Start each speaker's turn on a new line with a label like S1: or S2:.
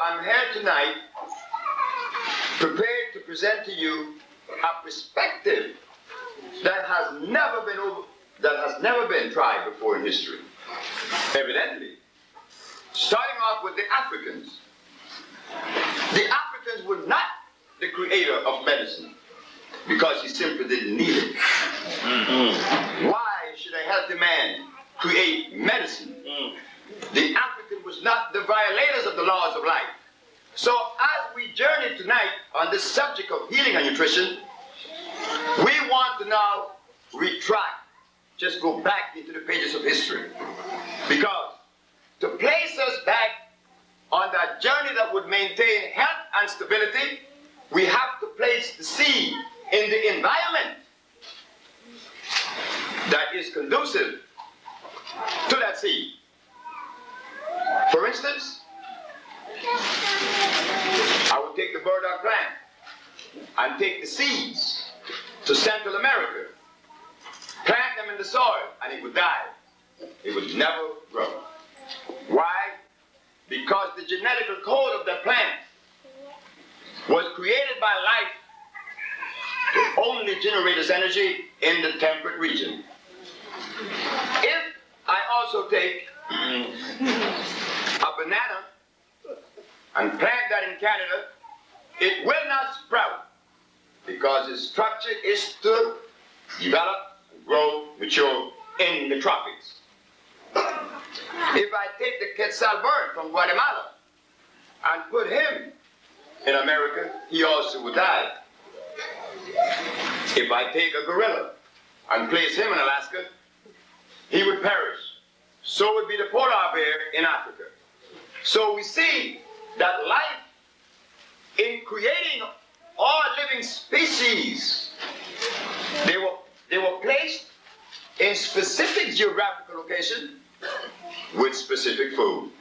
S1: I'm here tonight prepared to present to you a perspective that has never been tried before in history. Evidently, starting off with the Africans. The Africans were not the creator of medicine because he simply didn't need it. Why should a healthy man create medicine? The African was not the violators of the laws of life. So as we journey tonight on this subject of healing and nutrition, we want to now retract, just go back into the pages of history. Because to place us back on that journey that would maintain health and stability, we have to place the seed in the environment that is conducive to that seed. For instance, I would take the burdock plant and take the seeds to Central America, plant them in the soil, and it would die. It would never grow. Why? Because the genetic code of the plant was created by life to only generate its energy in the temperate region. If I also take a banana and plant that in Canada, it will not sprout because its structure is to develop, grow, mature in the tropics. If I take the quetzal bird from Guatemala and put him in America, he also would die. If I take a gorilla and place him in Alaska, he would perish. So would be the polar bear in Africa. So we see that life, in creating all living species, they were placed in specific geographical location with specific food.